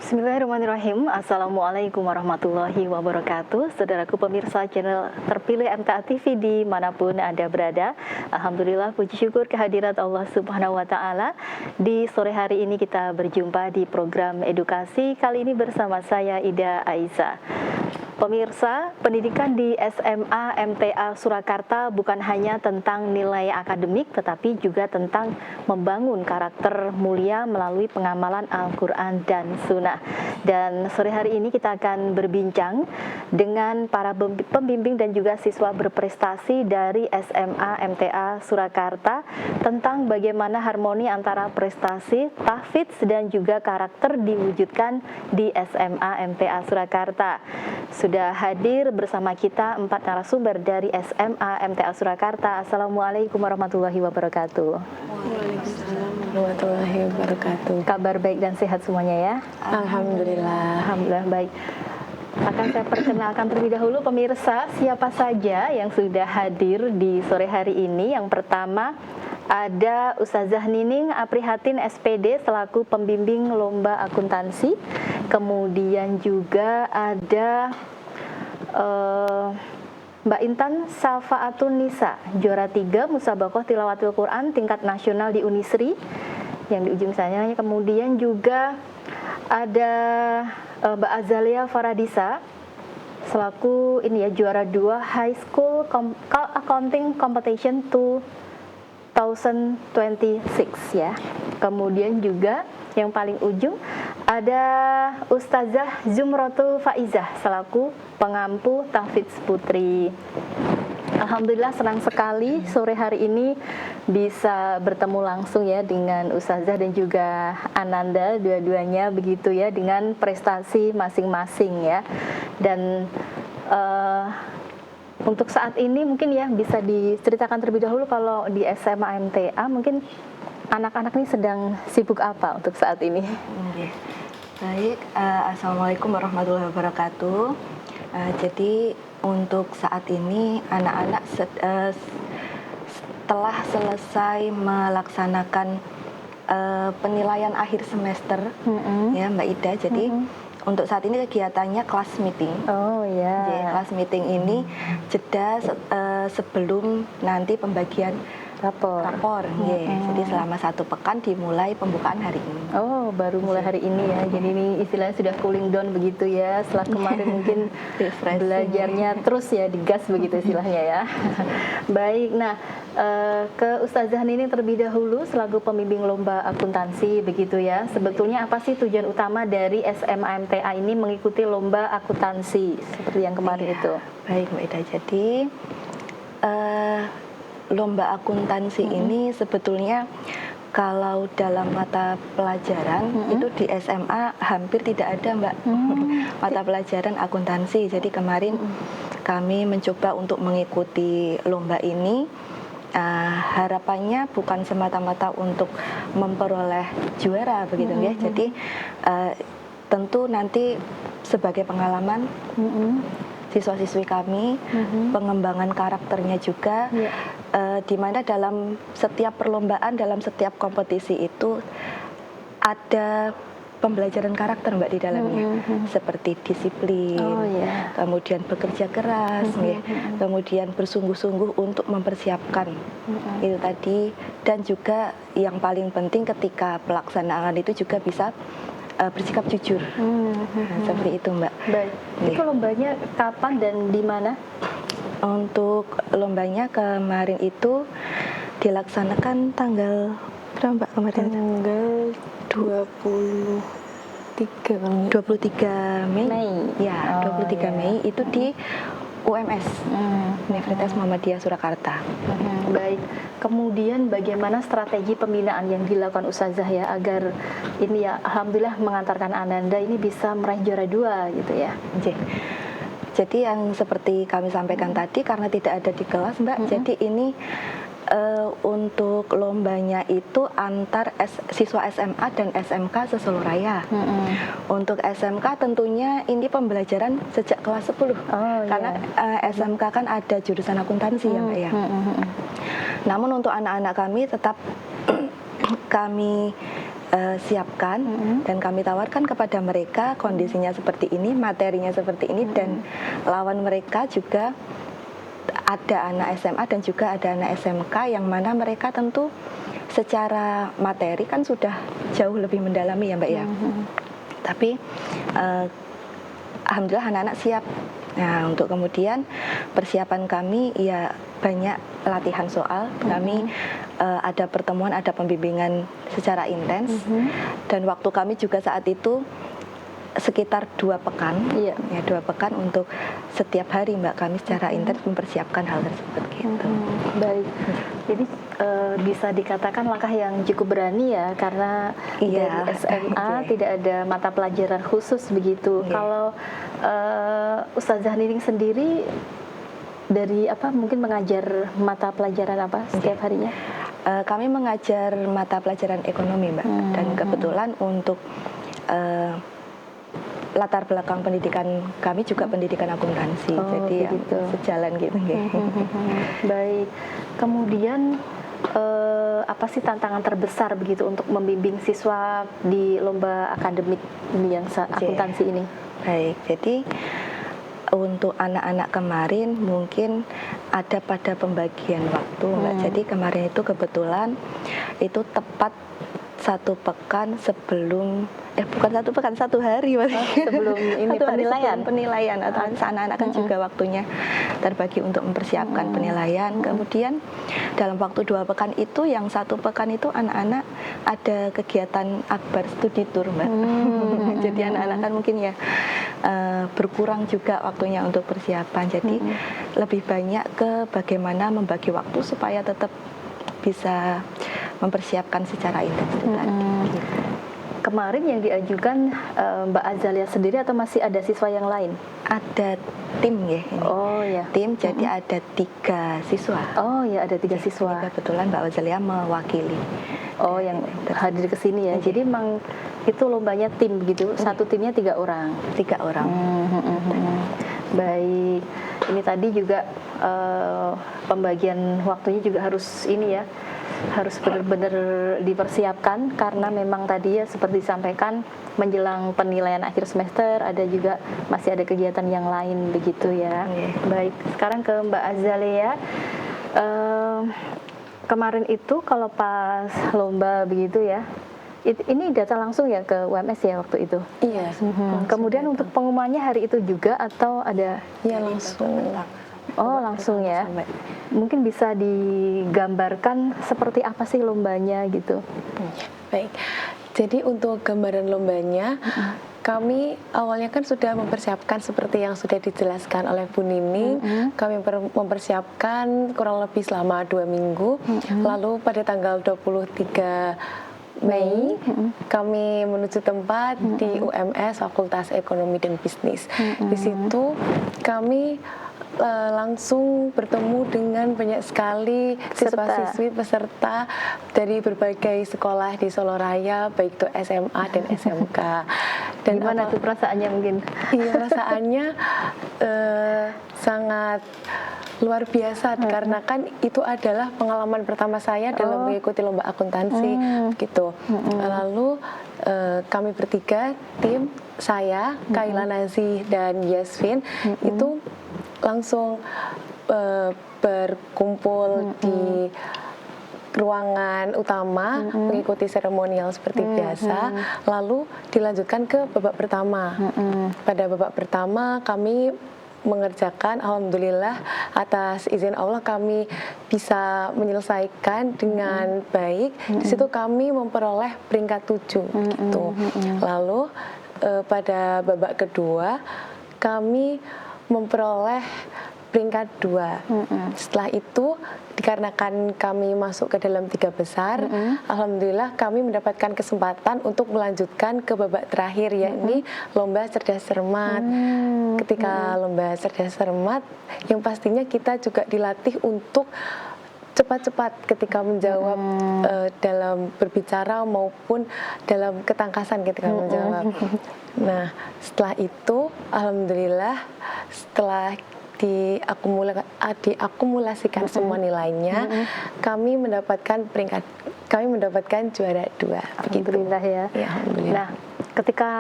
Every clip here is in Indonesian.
Bismillahirrahmanirrahim. Assalamualaikum warahmatullahi wabarakatuh. Saudaraku pemirsa channel terpilih MTA TV dimanapun Anda berada. Alhamdulillah, puji syukur kehadirat Allah Subhanahu wa Ta'ala. Di sore hari ini kita berjumpa di program edukasi. Kali ini bersama saya Ida Aisyah. Pemirsa, pendidikan di SMA MTA Surakarta bukan hanya tentang nilai akademik, tetapi juga tentang membangun karakter mulia melalui pengamalan Al-Quran dan Sunnah. Dan sore hari ini kita akan berbincang dengan para pembimbing dan juga siswa berprestasi dari SMA MTA Surakarta tentang bagaimana harmoni antara prestasi, tahfidz, dan juga karakter diwujudkan di SMA MTA Surakarta. Sudah hadir bersama kita 4 narasumber dari SMA MTA Surakarta. Assalamualaikum warahmatullahi wabarakatuh. Waalaikumsalam warahmatullahi wabarakatuh. Kabar baik dan sehat semuanya ya? Alhamdulillah. Alhamdulillah baik. Akan saya perkenalkan terlebih dahulu pemirsa siapa saja yang sudah hadir di sore hari ini. Yang pertama ada Ustazah Nining Aprihatin SPD selaku pembimbing lomba akuntansi. Kemudian juga ada Mbak Intan Safaatun Nisa, juara 3 Musabaqah Tilawatil Quran tingkat nasional di Unisri yang di ujung sana. Kemudian juga ada Mbak Azalia Faradisa selaku ini ya juara 2 High School Accounting Competition 2026 ya. Kemudian juga yang paling ujung ada Ustazah Zumratul Faizah selaku pengampu tahfidz putri. Alhamdulillah senang sekali sore hari ini bisa bertemu langsung ya dengan Ustazah dan juga Ananda, dua-duanya begitu ya, dengan prestasi masing-masing ya. Dan untuk saat ini mungkin ya bisa diceritakan terlebih dahulu kalau di SMA MTA mungkin anak-anak ini sedang sibuk apa untuk saat ini? Baik, Assalamualaikum warahmatullahi wabarakatuh. Jadi untuk saat ini anak-anak setelah selesai melaksanakan penilaian akhir semester, ya Mbak Ida. Jadi untuk saat ini kegiatannya kelas meeting. Oh ya. Jadi, kelas meeting ini jeda sebelum nanti pembagian rapor. Jadi selama 1 pekan dimulai pembukaan hari ini. Oh, baru mulai hari ini ya. Jadi ini istilahnya sudah cooling down begitu ya. Setelah kemarin mungkin belajarnya terus ya, digas begitu istilahnya ya. Baik, nah ke Ustazah Nining terlebih dahulu selaku pembimbing lomba akuntansi begitu ya. Sebetulnya apa sih tujuan utama dari SMA MTA ini mengikuti lomba akuntansi seperti yang kemarin itu? Baik Mbak Ida, jadi lomba akuntansi ini sebetulnya kalau dalam mata pelajaran itu di SMA hampir tidak ada Mbak mata pelajaran akuntansi. Jadi kemarin kami mencoba untuk mengikuti lomba ini. Harapannya bukan semata-mata untuk memperoleh juara begitu ya. Jadi tentu nanti sebagai pengalaman siswa-siswi kami, pengembangan karakternya juga, di mana dalam setiap perlombaan, dalam setiap kompetisi itu ada pembelajaran karakter Mbak di dalamnya, seperti disiplin, kemudian bekerja keras, kemudian bersungguh-sungguh untuk mempersiapkan itu tadi, dan juga yang paling penting ketika pelaksanaan itu juga bisa bersikap jujur. Seperti itu Mbak. Baik. Itu lombanya kapan dan di mana? Untuk lombanya kemarin itu dilaksanakan tanggal berapa Mbak kemarin? Tanggal 23 Mei. Ya, 23 Mei itu di UMS, Universitas Muhammadiyah Surakarta. Baik. Kemudian bagaimana strategi pembinaan yang dilakukan Ustazah ya agar ini ya alhamdulillah mengantarkan Ananda ini bisa meraih juara 2 gitu ya. Jadi yang seperti kami sampaikan tadi karena tidak ada di kelas Mbak, jadi ini untuk lombanya itu antar siswa SMA dan SMK seseluruh raya. Untuk SMK tentunya ini pembelajaran sejak kelas 10. Karena SMK kan ada jurusan akuntansi ya Mbak ya. Namun untuk anak-anak kami tetap kami siapkan dan kami tawarkan kepada mereka kondisinya seperti ini, materinya seperti ini, dan lawan mereka juga ada anak SMA dan juga ada anak SMK yang mana mereka tentu secara materi kan sudah jauh lebih mendalami ya Mbak ya. Tapi alhamdulillah anak-anak siap. Nah, untuk kemudian persiapan kami ya banyak latihan soal. Kami ada pertemuan, ada pembimbingan secara intens. Dan waktu kami juga saat itu sekitar 2 pekan, ya 2 pekan untuk setiap hari Mbak, kami secara intens mempersiapkan hal tersebut gitu. Baik, jadi bisa dikatakan langkah yang cukup berani ya, karena dari SMA tidak ada mata pelajaran khusus begitu. Kalau Ustazah Nining sendiri dari apa mungkin mengajar mata pelajaran apa setiap harinya? Kami mengajar mata pelajaran ekonomi Mbak, dan kebetulan untuk latar belakang pendidikan kami juga pendidikan akuntansi, jadi ya, sejalan gitu. Baik, kemudian apa sih tantangan terbesar begitu untuk membimbing siswa di lomba akademik yang akuntansi ini? Baik, jadi untuk anak-anak kemarin mungkin ada pada pembagian waktu Mbak. Jadi kemarin itu kebetulan itu tepat 1 pekan sebelum bukan 1 pekan, 1 hari Mas. Sebelum ini penilaian atau anak-anak kan juga waktunya terbagi untuk mempersiapkan penilaian. Kemudian dalam waktu 2 pekan itu, yang 1 pekan itu anak-anak ada kegiatan akbar studi tour Mbak. Jadi anak-anak kan mungkin ya berkurang juga waktunya untuk persiapan. Jadi lebih banyak ke bagaimana membagi waktu supaya tetap bisa mempersiapkan secara intens itu tadi. Gitu. Kemarin yang diajukan Mbak Azalia sendiri atau masih ada siswa yang lain? Ada tim ya ini. Oh ya. Tim, jadi ada 3 siswa. Oh ya, ada 3 siswa. Jadi kebetulan Mbak Azalia mewakili. Oh, yang hadir ke sini ya. Jadi memang itu lombanya tim begitu. Satu timnya 3 orang. 3 orang. Baik. Ini tadi juga pembagian waktunya juga harus ini ya. Harus benar-benar dipersiapkan karena memang tadi ya seperti disampaikan menjelang penilaian akhir semester ada juga masih ada kegiatan yang lain begitu ya. Baik, sekarang ke Mbak Azalia. Kemarin itu kalau pas lomba begitu ya, ini datang langsung ya ke UMS ya waktu itu? Iya. Kemudian untuk pengumumannya hari itu juga atau ada? Iya langsung. Oh langsung ya. Mungkin bisa digambarkan seperti apa sih lombanya gitu? Baik. Jadi untuk gambaran lombanya, kami awalnya kan sudah mempersiapkan seperti yang sudah dijelaskan oleh Bu Nining. Kami mempersiapkan kurang lebih selama 2 minggu. Lalu pada tanggal 23 Mei kami menuju tempat di UMS Fakultas Ekonomi dan Bisnis. Di situ kami langsung bertemu dengan banyak sekali siswa-siswi peserta dari berbagai sekolah di Solo Raya, baik itu SMA dan SMK. Dan gimana tuh perasaannya mungkin? Iya, perasaannya sangat luar biasa karena kan itu adalah pengalaman pertama saya dalam mengikuti lomba akuntansi gitu. Lalu kami bertiga, tim saya, Kaila Nazi dan Yasvin itu langsung berkumpul di ruangan utama mengikuti seremonial seperti biasa, lalu dilanjutkan ke babak pertama. Pada babak pertama kami mengerjakan, alhamdulillah atas izin Allah kami bisa menyelesaikan dengan baik. Di situ kami memperoleh peringkat 7 gitu. Lalu pada babak kedua kami memperoleh peringkat 2. Setelah itu dikarenakan kami masuk ke dalam 3 besar, alhamdulillah kami mendapatkan kesempatan untuk melanjutkan ke babak terakhir, yakni lomba cerdas cermat. Ketika lomba cerdas cermat, yang pastinya kita juga dilatih untuk cepat-cepat ketika menjawab dalam berbicara maupun dalam ketangkasan ketika menjawab. Nah, setelah itu alhamdulillah setelah diakumulasikan semua nilainya, kami mendapatkan peringkat kami mendapatkan juara 2. Begitu. Alhamdulillah ya. Ya, alhamdulillah. Nah, ketika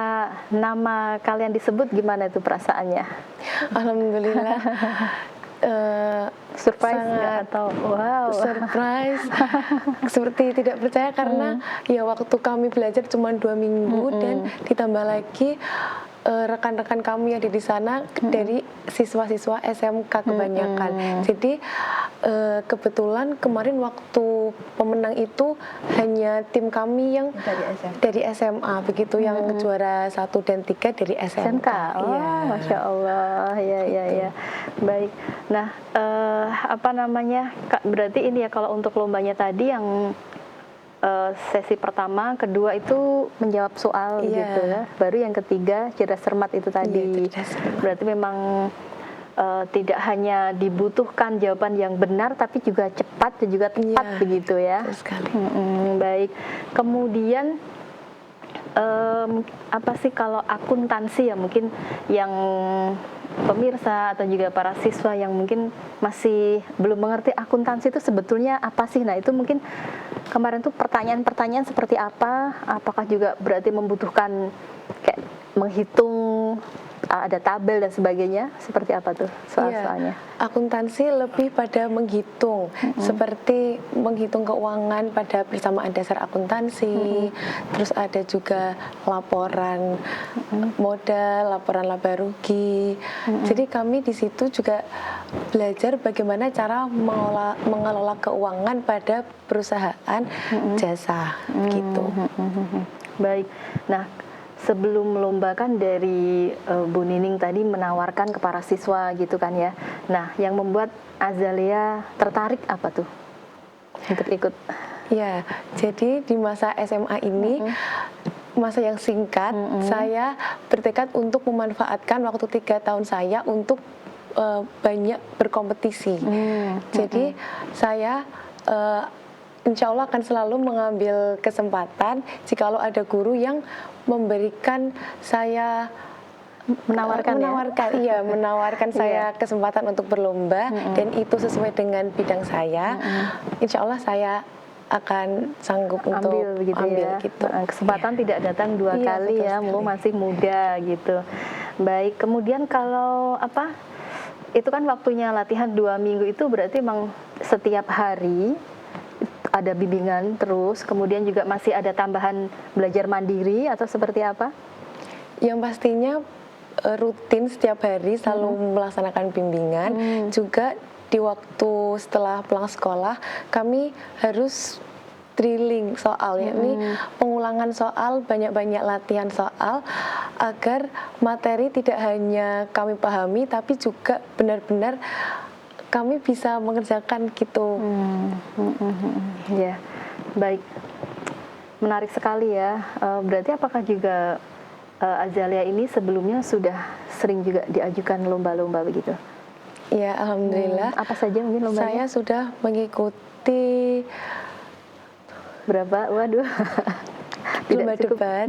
nama kalian disebut gimana itu perasaannya? Alhamdulillah. Surprise nggak Sangat atau wow? surprise, seperti tidak percaya karena ya waktu kami belajar cuma 2 minggu dan ditambah lagi rekan-rekan kami yang ada di sana dari siswa-siswa SMK kebanyakan. Jadi kebetulan kemarin waktu pemenang itu hanya tim kami yang dari SMA begitu, yang juara 1 dan 3 dari SMK. SMK. Oh, Iya. Masya Allah. Ya, ya, ya. Baik. Nah, apa namanya? Kak, berarti ini ya kalau untuk lombanya tadi yang sesi pertama, kedua itu menjawab soal Iya. gitu ya. Baru yang ketiga cerdas cermat itu tadi. Iya, cerdas cermat. Berarti memang tidak hanya dibutuhkan jawaban yang benar, tapi juga cepat dan juga tepat Iya, begitu ya. betul sekali. Baik. Kemudian apa sih kalau akuntansi ya, mungkin yang pemirsa atau juga para siswa yang mungkin masih belum mengerti akuntansi itu sebetulnya apa sih? Nah, itu mungkin kemarin tuh pertanyaan-pertanyaan seperti apa? Apakah juga berarti membutuhkan kayak menghitung, ada tabel dan sebagainya? Seperti apa tuh soal-soalnya? Iya, akuntansi lebih pada menghitung, seperti menghitung keuangan pada persamaan dasar akuntansi, terus ada juga laporan modal, laporan laba rugi. Jadi kami di situ juga belajar bagaimana cara mengelola keuangan pada perusahaan jasa, gitu. Baik. Nah, sebelum melombakan dari Bu Nining tadi menawarkan ke para siswa gitu kan ya. Nah, yang membuat Azalia tertarik apa tuh untuk ikut? Ya, jadi di masa SMA ini, masa yang singkat, saya bertekad untuk memanfaatkan waktu 3 tahun saya untuk banyak berkompetisi. Jadi saya insya Allah akan selalu mengambil kesempatan jikalau ada guru yang memberikan saya menawarkan saya kesempatan untuk berlomba dan itu sesuai dengan bidang saya. Insya Allah saya akan sanggup untuk ambil gitu. Kesempatan tidak datang 2 kali ya, mumpung masih muda gitu. Baik, kemudian kalau apa? Itu kan waktunya latihan 2 minggu itu berarti memang setiap hari ada bimbingan terus, kemudian juga masih ada tambahan belajar mandiri atau seperti apa? Yang pastinya rutin setiap hari selalu melaksanakan bimbingan. Juga di waktu setelah pulang sekolah kami harus drilling soal, yakni pengulangan soal, banyak-banyak latihan soal agar materi tidak hanya kami pahami tapi juga benar-benar kami bisa mengerjakan gitu. Ya, baik. Menarik sekali ya. Berarti apakah juga Azalia ini sebelumnya sudah sering juga diajukan lomba-lomba begitu? Ya, alhamdulillah. Apa saja mungkin lombanya? Saya sudah mengikuti berapa? Waduh. lomba debat.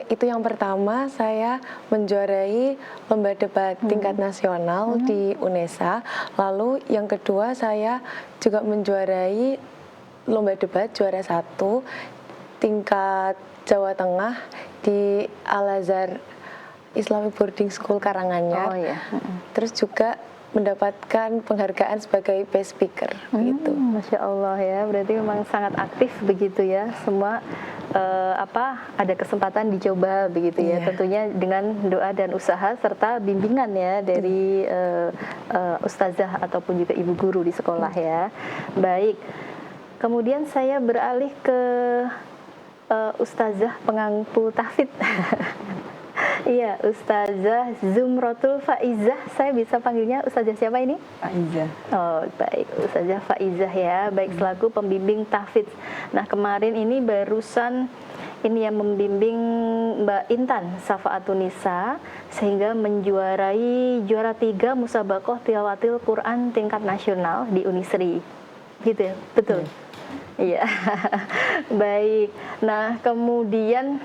Itu yang pertama, saya menjuarai lomba debat tingkat nasional di UNESA. Lalu yang kedua, saya juga menjuarai lomba debat juara 1 tingkat Jawa Tengah di Al-Azhar Islamic Boarding School Karanganyar. Oh iya. Terus juga mendapatkan penghargaan sebagai best speaker gitu. Masya Allah ya, berarti memang sangat aktif begitu ya. Semua ada kesempatan dicoba begitu ya. Tentunya dengan doa dan usaha serta bimbingan ya dari ustazah ataupun juga ibu guru di sekolah ya. Baik. Kemudian saya beralih ke ustazah pengampu tahfidz. Iya, Ustazah Zumrotul Faizah. Saya bisa panggilnya Ustazah siapa ini? Faizah. Oh, baik. Ustazah Faizah ya. Baik, selaku pembimbing tahfidz. Nah, kemarin ini barusan ini yang membimbing Mbak Intan Safaatun-Nisa sehingga menjuarai juara 3 musabaqah tilawatil Quran tingkat nasional di Unisri. Gitu ya? Betul. Iya, baik. Nah, kemudian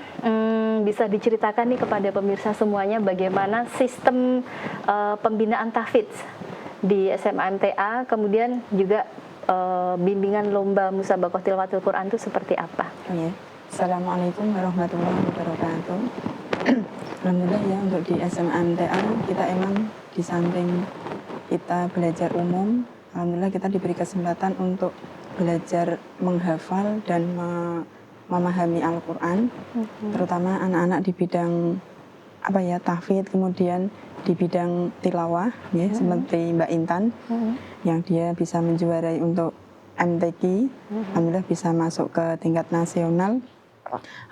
bisa diceritakan nih kepada pemirsa semuanya bagaimana sistem pembinaan tahfidz di SMA MTA, kemudian juga bimbingan lomba musabaqah tilawatil Quran itu seperti apa? Oh ya. Assalamualaikum warahmatullahi wabarakatuh. Alhamdulillah ya, untuk di SMA MTA kita emang di samping kita belajar umum, alhamdulillah kita diberi kesempatan untuk belajar menghafal dan memahami Al-Quran, terutama anak-anak di bidang tahfidz, kemudian di bidang tilawah ya, seperti Mbak Intan yang dia bisa menjuarai untuk MTQ, alhamdulillah bisa masuk ke tingkat nasional.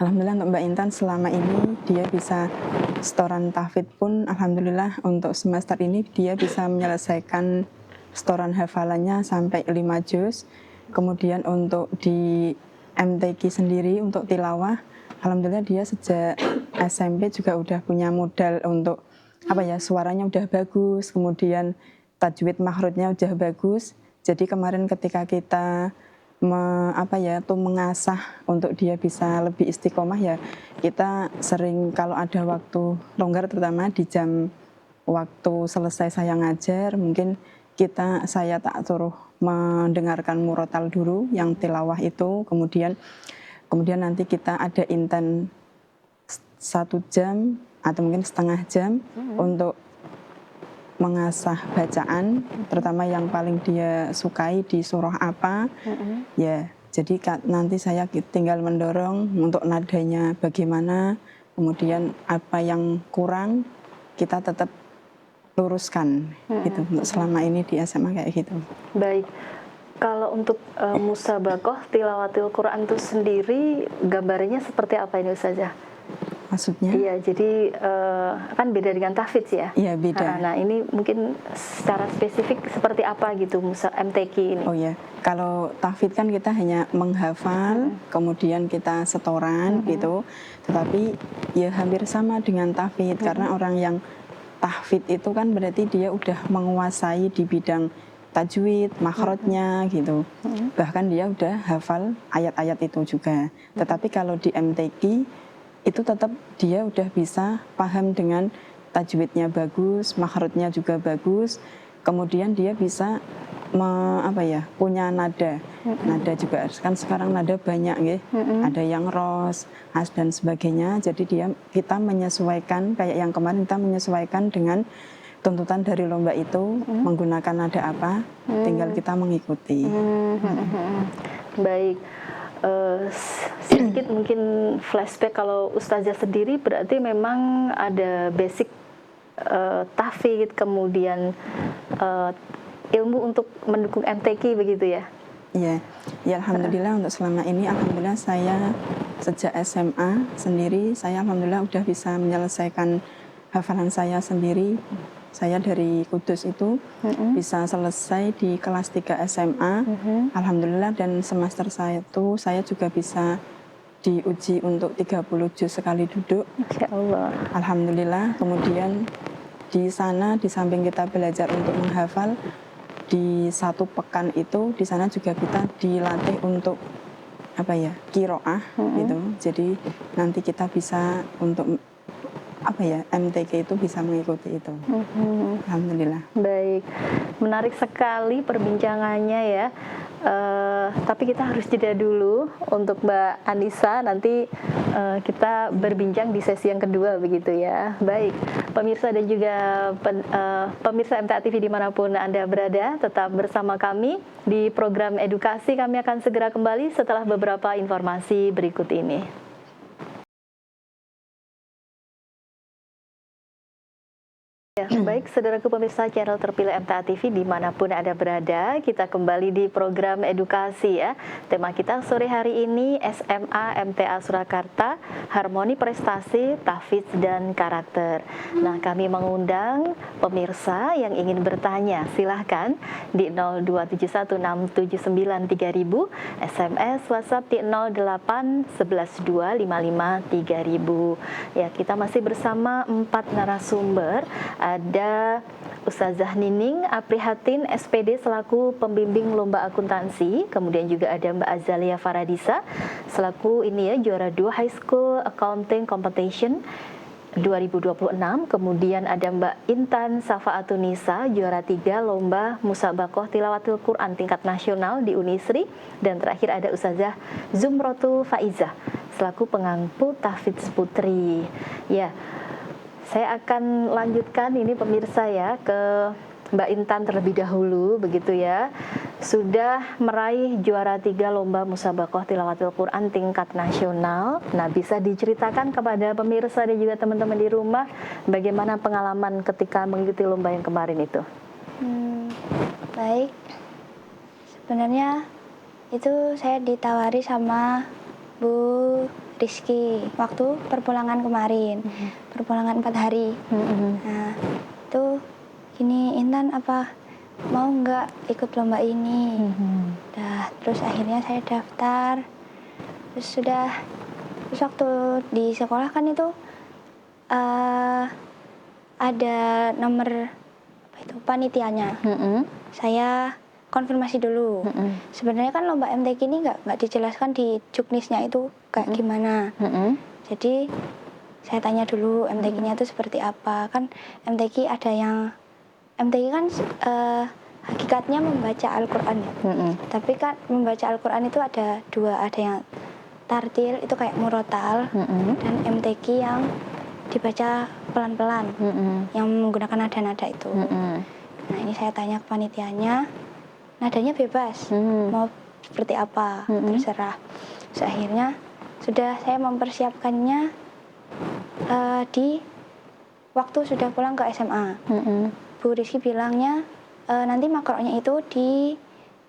Alhamdulillah untuk Mbak Intan selama ini dia bisa setoran tahfidz pun alhamdulillah untuk semester ini dia bisa menyelesaikan setoran hafalannya sampai 5 juz. Kemudian untuk di MTQ sendiri untuk tilawah, alhamdulillah dia sejak SMP juga udah punya modal untuk suaranya udah bagus, kemudian tajwid makhrajnya udah bagus. Jadi kemarin ketika kita mengasah untuk dia bisa lebih istiqomah ya, kita sering kalau ada waktu longgar, terutama di jam waktu selesai saya ngajar, mungkin saya tak suruh mendengarkan murotal dulu yang tilawah itu, kemudian nanti kita ada inten 1 jam atau mungkin setengah jam untuk mengasah bacaan, terutama yang paling dia sukai di surah apa, ya. Jadi nanti saya tinggal mendorong untuk nadanya bagaimana, kemudian apa yang kurang kita tetap luruskan, gitu. Untuk selama ini di SMA kayak gitu. Baik. Kalau untuk musabaqah tilawatil Quran itu sendiri gambarnya seperti apa ini Ustazah? Maksudnya? Iya, jadi kan beda dengan tahfidz ya? Iya, beda. Nah, ini mungkin secara spesifik seperti apa gitu MTQ ini? Oh ya, kalau tahfidz kan kita hanya menghafal, kemudian kita setoran gitu. Tetapi ya hampir sama dengan tahfidz, karena orang yang tahfidz itu kan berarti dia udah menguasai di bidang tajwid, makhrajnya gitu. Bahkan dia udah hafal ayat-ayat itu juga. Tetapi kalau di MTQ itu tetap dia udah bisa paham dengan tajwidnya bagus, makhrajnya juga bagus, kemudian dia bisa punya nada. Nada juga kan sekarang nada banyak ya. Ada yang ros, has dan sebagainya. Jadi kita menyesuaikan, kayak yang kemarin kita menyesuaikan dengan tuntutan dari lomba itu, menggunakan nada apa, tinggal kita mengikuti. Baik. Sedikit mungkin flashback, kalau Ustazah sendiri berarti memang ada basic tahfidz, kemudian ilmu untuk mendukung MTQ begitu ya? Iya, ya alhamdulillah untuk selama ini alhamdulillah saya sejak SMA sendiri saya alhamdulillah udah bisa menyelesaikan hafalan saya sendiri. Saya dari Kudus itu bisa selesai di kelas 3 SMA, alhamdulillah, dan semester saya juga bisa diuji untuk 30 juz sekali duduk. Masya Allah. Alhamdulillah. Kemudian di sana di samping kita belajar untuk menghafal, di 1 pekan itu di sana juga kita dilatih untuk qiraah gitu. Jadi nanti kita bisa untuk MTQ itu bisa mengikuti itu. Alhamdulillah. Baik, menarik sekali perbincangannya ya. Tapi kita harus jeda dulu untuk Mbak Anissa, nanti kita berbincang di sesi yang kedua begitu ya. Baik, pemirsa dan juga pemirsa MTA TV dimanapun Anda berada, tetap bersama kami di program edukasi. Kami akan segera kembali setelah beberapa informasi berikut ini. Ya, baik, saudaraku pemirsa channel terpilih MTA TV dimanapun Anda berada, kita kembali di program edukasi ya. Tema kita sore hari ini SMA MTA Surakarta, Harmoni Prestasi, Tahfidz dan Karakter. Nah, kami mengundang pemirsa yang ingin bertanya, silahkan di 02716793000, SMS WhatsApp di 08112553.000. Ya, kita masih bersama 4 narasumber. Ada Ustazah Nining Aprihatin SPD selaku pembimbing lomba akuntansi, kemudian juga ada Mbak Azalia Faradisa selaku juara 2 High School Accounting Competition 2026. Kemudian ada Mbak Intan Safaatunisa, juara 3 Lomba Musabakoh Tilawatil Quran tingkat nasional di Unisri. Dan terakhir ada Ustazah Zumrotul Faizah, selaku pengampu tahfidz putri. Ya, saya akan lanjutkan ini pemirsa ya ke Mbak Intan terlebih dahulu, begitu ya. Sudah meraih juara 3 Lomba Musabakoh Tilawatil Quran tingkat nasional. Nah, bisa diceritakan kepada pemirsa dan juga teman-teman di rumah bagaimana pengalaman ketika mengikuti lomba yang kemarin itu? Baik, sebenarnya itu saya ditawari sama Bu Rizky waktu perpulangan kemarin, perpulangan 4 hari. Nah, itu gini, Intan apa mau nggak ikut lomba ini? Terus akhirnya saya daftar. Terus waktu di sekolah kan itu ada nomor apa itu panitianya. Saya konfirmasi dulu. Sebenarnya kan lomba MTQ ini nggak dijelaskan di juknisnya itu kayak gimana. Jadi saya tanya dulu MTQ-nya itu seperti apa. Kan MTQ ada yang MTQ kan hakikatnya membaca Al-Quran ya. Tapi kan membaca Al-Quran itu ada dua, ada yang tartil itu kayak murotal, dan MTQ yang dibaca pelan-pelan, yang menggunakan nada-nada itu. Nah, ini saya tanya ke panitianya, nadanya bebas, mau seperti apa, terserah. Terus akhirnya sudah saya mempersiapkannya di waktu sudah pulang ke SMA. Bu Rizky bilangnya nanti makroknya itu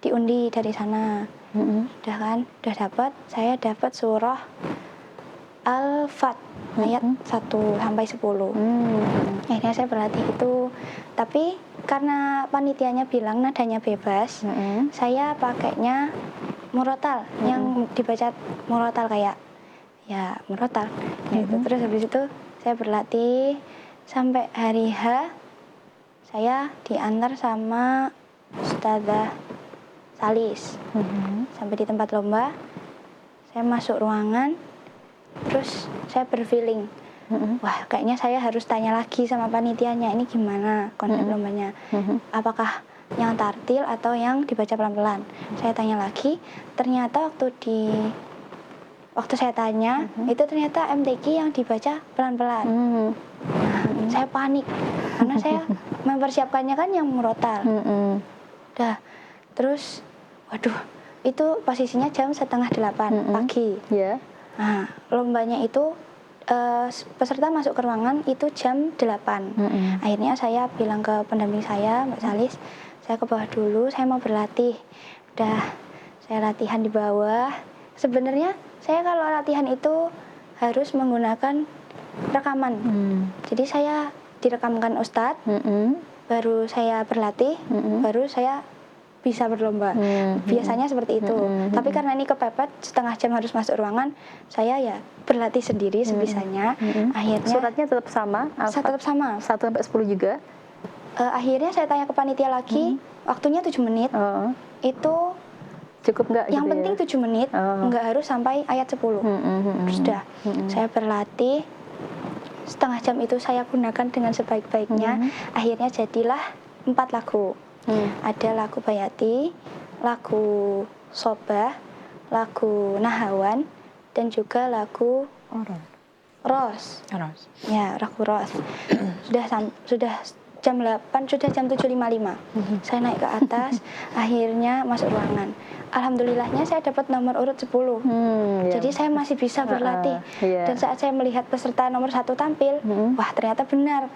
diundi dari sana. Udah kan, udah dapat, saya dapat surah Al-Fat ayat 1 sampai 10. Akhirnya saya berlatih itu. Tapi karena panitianya bilang nadanya bebas, saya pakainya murotal, yang dibaca murotal kayak ya murotal. Ya, itu. Terus habis itu saya berlatih sampai hari H. Saya diantar sama Ustazah Salis sampai di tempat lomba. Saya masuk ruangan, terus saya berfeeling, wah kayaknya saya harus tanya lagi sama panitianya, ini gimana konsep lombanya, apakah yang tartil atau yang dibaca pelan-pelan. Saya tanya lagi, ternyata waktu saya tanya itu ternyata MTQ yang dibaca pelan-pelan. Nah, saya panik karena saya mempersiapkannya kan yang murotal. Terus waduh, itu posisinya jam 7:30 pagi. Nah, lombanya itu peserta masuk ke ruangan itu jam 8. Akhirnya saya bilang ke pendamping saya, Mbak Salis, saya ke bawah dulu, saya mau berlatih. Udah, saya latihan di bawah. Sebenarnya saya kalau latihan itu harus menggunakan rekaman. Jadi saya direkamkan Ustadz, baru saya berlatih, baru saya bisa berlomba. Biasanya seperti itu. Tapi karena ini kepepet, setengah jam harus masuk ruangan, saya ya berlatih sendiri sebisanya. Akhirnya Suratnya tetap sama? tetap sama. 1 sampai 10 juga? Akhirnya saya tanya ke panitia lagi, waktunya 7 menit. Itu cukup nggak? Yang gitu penting ya? 7 menit, nggak harus sampai ayat 10. Sudah, saya berlatih. Setengah jam itu saya gunakan dengan sebaik-baiknya. Akhirnya jadilah 4 lagu. Ada lagu Bayati, lagu Sobah, lagu Nahawan, dan juga lagu Ros. Ya, lagu Ros. Sudah jam 8, sudah jam 7.55. Saya naik ke atas, akhirnya masuk ruangan. Alhamdulillahnya saya dapat nomor urut 10. Jadi saya masih bisa berlatih. Dan saat saya melihat peserta nomor 1 tampil, wah ternyata benar.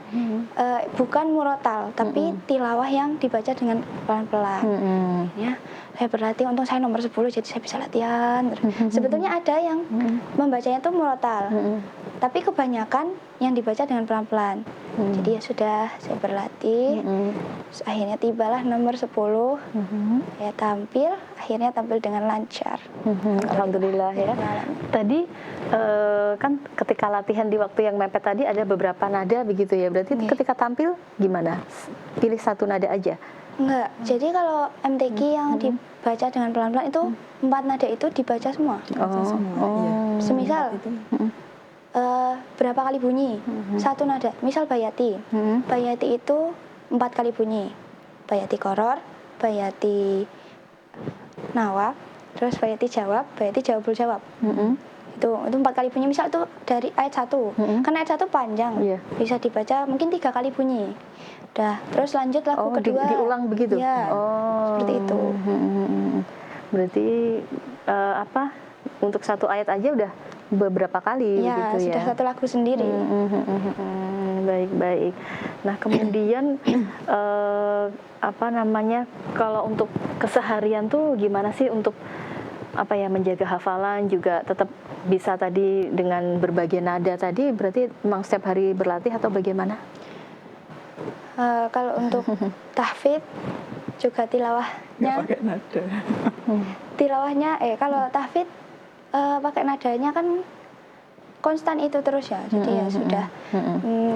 Bukan murotal, tapi tilawah yang dibaca dengan pelan-pelan. Ya, saya berlatih, untung saya nomor 10, jadi saya bisa latihan. Sebetulnya ada yang membacanya itu murotal, tapi kebanyakan yang dibaca dengan pelan-pelan. Jadi ya sudah, saya berlatih. Terus akhirnya tibalah nomor 10. Saya tampil, akhirnya tampil dengan lancar. Alhamdulillah ya. Tadi kan ketika latihan di waktu yang mepet tadi ada beberapa nada begitu ya. Berarti ketika tampil gimana? Pilih satu nada aja? Enggak. Jadi kalau MTQ yang dibaca dengan pelan-pelan itu 4 nada itu dibaca semua. Iya. Semisal berapa kali bunyi satu nada. Misal bayati, bayati itu 4 kali bunyi. Bayati koror, bayati nawab, terus bayati jawab jawabul jawab. Itu 4 kali bunyi. Misal itu dari ayat 1, kan ayat 1 panjang, bisa dibaca mungkin 3 kali bunyi. Udah, terus lanjut lagu kedua. Diulang begitu? Ya, seperti itu. Berarti untuk satu ayat aja udah beberapa kali Ya, gitu ya? sudah satu lagu sendiri. Baik-baik. Nah kemudian kalau untuk keseharian tuh gimana sih untuk menjaga hafalan juga tetap bisa tadi dengan berbagai nada tadi, berarti memang setiap hari berlatih atau bagaimana? Kalau untuk tahfidz juga tilawahnya. Nggak pakai nada. Tilawahnya kalau tahfidz pakai nadanya kan konstan itu terus ya, jadi ya sudah.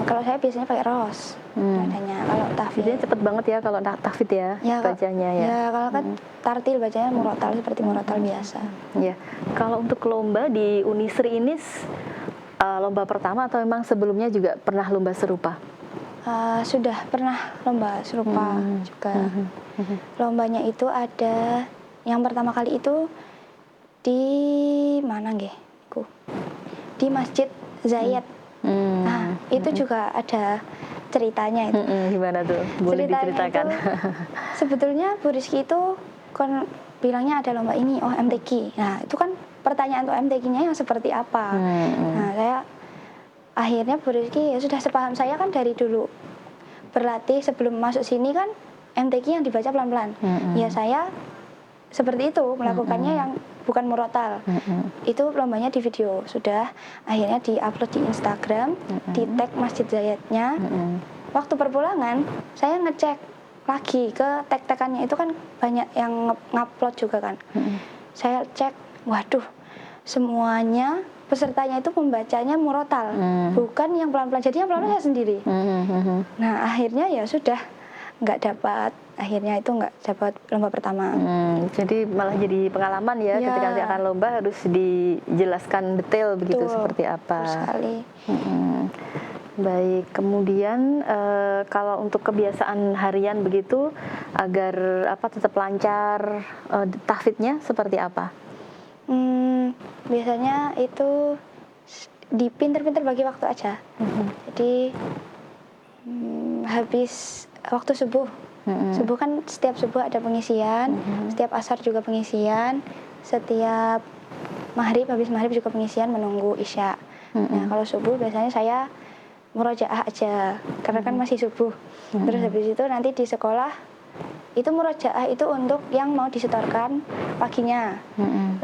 Kalau saya biasanya pakai ros nadanya. Kalau tahfidz Biasanya cepet banget ya kalau tahfidz ya, bacanya ya. Ya kalau kan tartil bacanya murotal seperti murotal biasa. Ya, kalau untuk lomba di Unisri ini lomba pertama atau memang sebelumnya juga pernah lomba serupa? Sudah pernah lomba serupa juga. Lombanya itu ada yang pertama kali itu di mana nggih? Di Masjid Zayed. Nah, itu juga ada ceritanya itu. Gimana tuh? Boleh Ceritanya diceritakan? Itu, sebetulnya Bu Rizky itu kan bilangnya ada lomba ini, MTQ. Nah, itu kan pertanyaan untuk MTQ-nya yang seperti apa. Nah, saya akhirnya Bu Rizky ya sudah, sepaham saya kan dari dulu berlatih sebelum masuk sini kan MTQ yang dibaca pelan-pelan. Ya saya seperti itu melakukannya yang bukan murotal. Itu lombanya di video. Sudah akhirnya di-upload di Instagram, di tag Masjid Zayednya. Waktu perpulangan saya ngecek lagi ke tag-tagannya, itu kan banyak yang ngupload juga kan. Saya cek, waduh, semuanya pesertanya itu membacanya murotal, bukan yang pelan-pelan. Jadi yang pelan-pelan saya sendiri. Nah akhirnya ya sudah akhirnya itu nggak dapat lomba pertama. Jadi malah jadi pengalaman ya, ketika nanti akan lomba harus dijelaskan detail begitu. Betul, seperti apa. Betul sekali. Baik, kemudian kalau untuk kebiasaan harian begitu agar tetap lancar, tahfidznya seperti apa? Biasanya itu dipinter-pinter bagi waktu aja. Jadi habis waktu subuh. Subuh kan setiap subuh ada pengisian, setiap asar juga pengisian, setiap maghrib, habis maghrib juga pengisian menunggu isya. Nah kalau subuh biasanya saya murojaah aja, karena kan masih subuh. Terus habis itu nanti di sekolah itu murojaah itu untuk yang mau disetorkan paginya.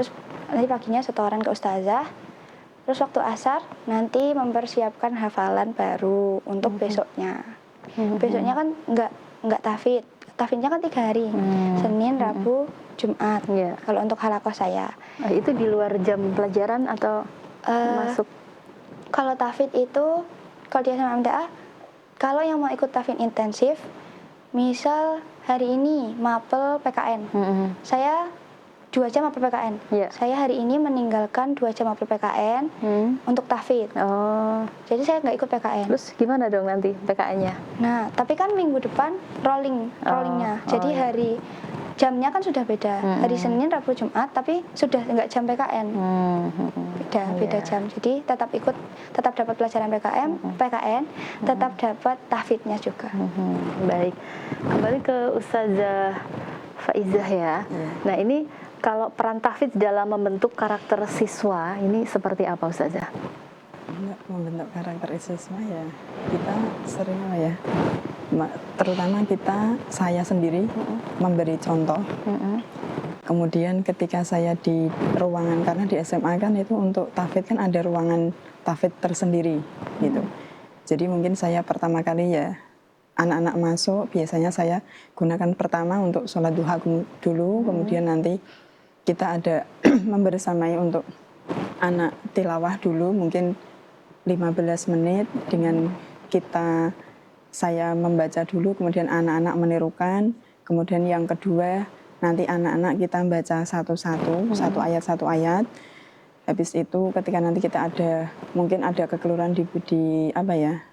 Terus nanti paginya setoran ke ustazah. Terus waktu asar nanti mempersiapkan hafalan baru untuk besoknya. Besoknya kan nggak tahfidz. Tahfidznya kan 3 hari. Senin, Rabu, Jumat. Kalau untuk halakoh saya. Itu di luar jam pelajaran atau masuk? Kalau tahfidz itu kalau di SMA MTA, kalau yang mau ikut tahfidz intensif, misal hari ini mapel PKN. Saya 2 jam mapel PKN. Saya hari ini meninggalkan 2 jam mapel PKN untuk tahfidz. Jadi saya nggak ikut PKN. Terus gimana dong nanti PKN-nya? Nah, tapi kan minggu depan rollingnya. Jadi hari jamnya kan sudah beda. Hari Senin, Rabu, Jumat, tapi sudah nggak jam PKN. Beda jam. Jadi tetap dapat pelajaran PKN, tetap dapat tahfidznya juga. Baik. Kembali ke Ustazah Faizah ya. Nah, ini kalau peran tahfidz dalam membentuk karakter siswa ini seperti apa Ustazah? Membentuk karakter siswa ya, kita sering terutama saya sendiri memberi contoh. Kemudian ketika saya di ruangan, karena di SMA kan itu untuk tahfidz kan ada ruangan tahfidz tersendiri gitu. Jadi mungkin saya pertama kali ya anak-anak masuk, biasanya saya gunakan pertama untuk sholat duha dulu, kemudian nanti kita ada membersamai untuk anak tilawah dulu mungkin 15 menit dengan saya membaca dulu, kemudian anak-anak menirukan, kemudian yang kedua nanti anak-anak kita baca satu ayat. Habis itu ketika nanti kita mungkin ada kekeliruan di apa ya,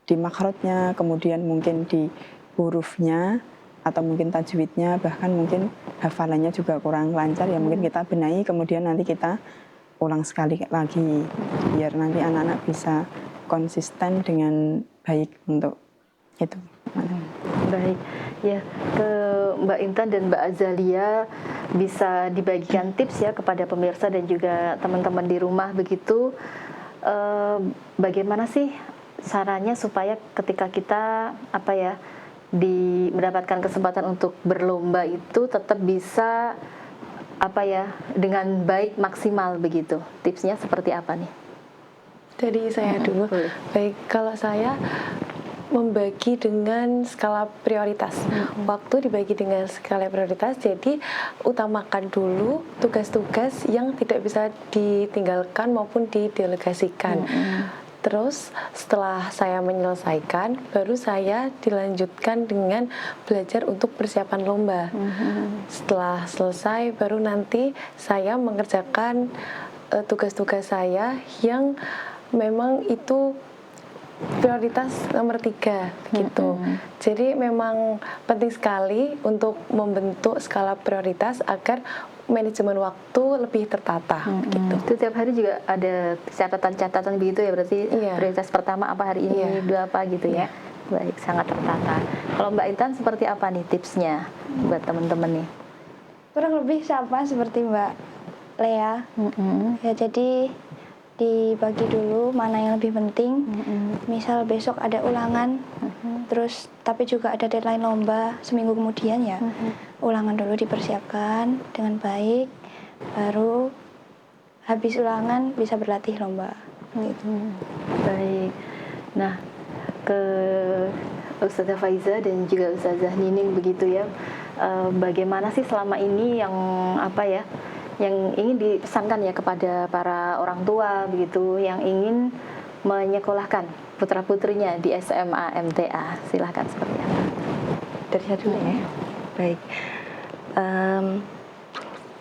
di makhrajnya, kemudian mungkin di hurufnya atau mungkin tajwidnya, bahkan mungkin hafalannya juga kurang lancar, ya mungkin kita benahi, kemudian nanti kita ulang sekali lagi biar nanti anak-anak bisa konsisten dengan baik untuk itu. Baik, ya ke Mbak Intan dan Mbak Azalia, bisa dibagikan tips ya kepada pemirsa dan juga teman-teman di rumah begitu, bagaimana sih caranya supaya ketika kita apa ya mendapatkan kesempatan untuk berlomba itu tetap bisa apa ya dengan baik, maksimal begitu. Tipsnya seperti apa nih? Dari saya dulu. Boleh. Baik, kalau saya membagi dengan skala prioritas. Waktu dibagi dengan skala prioritas, jadi utamakan dulu tugas-tugas yang tidak bisa ditinggalkan maupun didelegasikan. Terus setelah saya menyelesaikan, baru saya dilanjutkan dengan belajar untuk persiapan lomba. Setelah selesai, baru nanti saya mengerjakan tugas-tugas saya yang memang itu prioritas nomor 3 gitu. Jadi memang penting sekali untuk membentuk skala prioritas agar manajemen waktu lebih tertata gitu. Itu tiap hari juga ada catatan-catatan begitu ya, berarti prioritas pertama apa hari ini, dua apa gitu ya. Baik, sangat tertata. Kalau Mbak Intan seperti apa nih tipsnya buat teman-teman nih? Kurang lebih sama seperti Mbak Lea. Ya, jadi dibagi dulu mana yang lebih penting. Misal besok ada ulangan, terus tapi juga ada deadline lomba seminggu kemudian ya. Ulangan dulu dipersiapkan dengan baik, baru habis ulangan bisa berlatih lomba. Gitu. Baik. Nah, ke Ustazah Faiza dan juga Ustazah Nining begitu ya. Bagaimana sih selama ini yang apa ya? Yang ingin dipesankan ya kepada para orang tua begitu yang ingin menyekolahkan putra-putrinya di SMA MTA. Silahkan seperti apa? Dari saya dulu ya. Baik.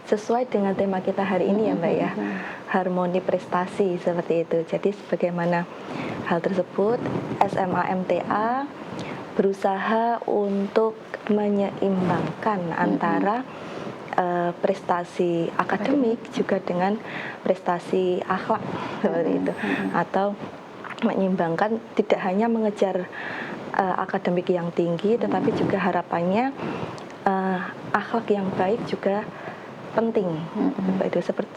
Sesuai dengan tema kita hari ini ya Mbak ya, harmoni prestasi seperti itu. Jadi sebagaimana hal tersebut, SMA MTA berusaha untuk menyeimbangkan antara prestasi akademik juga dengan prestasi akhlak seperti itu, atau menyeimbangkan tidak hanya mengejar akademik yang tinggi, tetapi juga harapannya akhlak yang baik juga penting. Itu seperti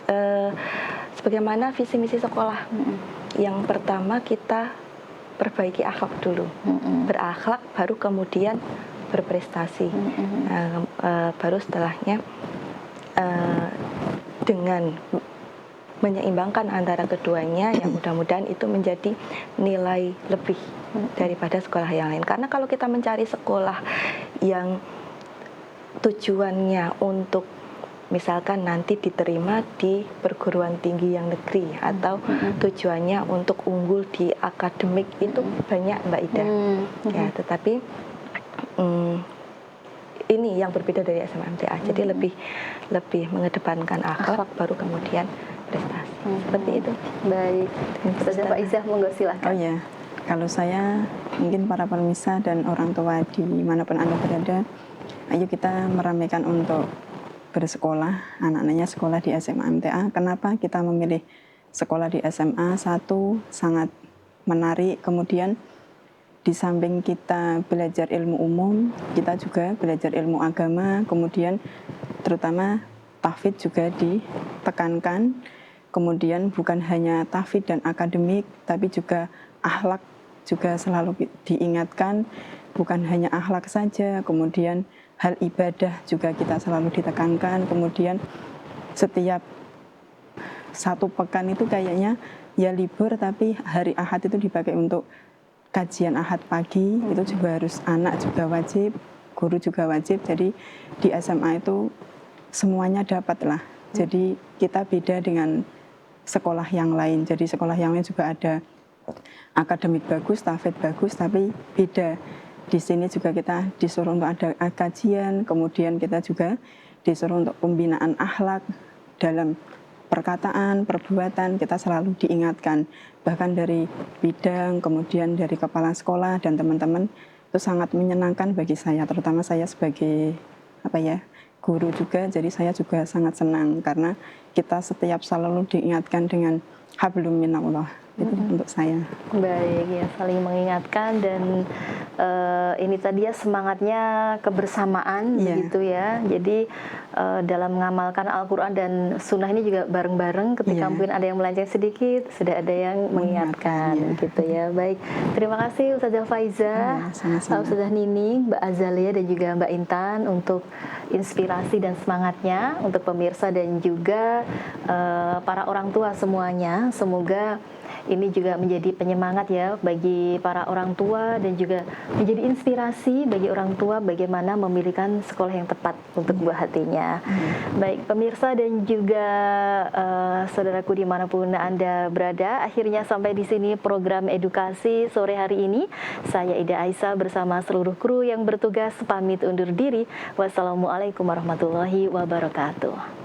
sebagaimana visi misi sekolah. Yang pertama kita perbaiki akhlak dulu, berakhlak baru kemudian berprestasi. Baru setelahnya dengan menyeimbangkan antara keduanya, yang mudah-mudahan itu menjadi nilai lebih daripada sekolah yang lain. Karena kalau kita mencari sekolah yang tujuannya untuk misalkan nanti diterima di perguruan tinggi yang negeri, atau tujuannya untuk unggul di akademik, itu banyak Mbak Ida. Ya, tetapi ini yang berbeda dari SMA MTA. Jadi lebih mengedepankan akhlak baru kemudian prestasi. Seperti itu. Baik. Ustazah Faizah, monggo silahkan. Oh ya, kalau saya mungkin para pemirsa dan orang tua di manapun Anda berada, ayo kita meramaikan untuk bersekolah, anak-anaknya sekolah di SMA MTA. Kenapa kita memilih sekolah di SMA? Satu, sangat menarik. Kemudian di samping kita belajar ilmu umum, kita juga belajar ilmu agama. Kemudian terutama tahfidz juga ditekankan. Kemudian bukan hanya tahfidz dan akademik, tapi juga akhlak juga selalu diingatkan. Bukan hanya akhlak saja, kemudian hal ibadah juga kita selalu ditekankan. Kemudian setiap satu pekan itu kayaknya ya libur, tapi hari Ahad itu dipakai untuk kajian Ahad pagi. Itu juga harus, anak juga wajib, guru juga wajib. Jadi di SMA itu semuanya dapat lah. Jadi kita beda dengan sekolah yang lain. Jadi sekolah yang lain juga ada akademik bagus, tahfidz bagus, tapi beda. Di sini juga kita disuruh untuk ada kajian, kemudian kita juga disuruh untuk pembinaan akhlak dalam perkataan, perbuatan kita selalu diingatkan. Bahkan dari bidang, kemudian dari kepala sekolah dan teman-teman, itu sangat menyenangkan bagi saya, terutama saya sebagai guru juga. Jadi saya juga sangat senang karena kita setiap selalu diingatkan dengan hablum minallah. Itu untuk saya. Baik, ya, saling mengingatkan dan ini tadi ya semangatnya kebersamaan begitu ya. Jadi dalam mengamalkan Al-Quran dan Sunnah ini juga bareng-bareng. Ketika mungkin ada yang melenceng sedikit, sudah ada yang mengingatkan gitu ya. Baik, terima kasih Ustazah Faiza, Ustazah Nining, Mbak Azalia dan juga Mbak Intan untuk inspirasi dan semangatnya untuk pemirsa dan juga para orang tua semuanya. Semoga ini juga menjadi penyemangat ya bagi para orang tua dan juga menjadi inspirasi bagi orang tua bagaimana memilihkan sekolah yang tepat untuk buah hatinya. Baik pemirsa dan juga saudaraku dimanapun Anda berada, akhirnya sampai di sini program edukasi sore hari ini. Saya Ida Aisyah bersama seluruh kru yang bertugas pamit undur diri. Wassalamualaikum warahmatullahi wabarakatuh.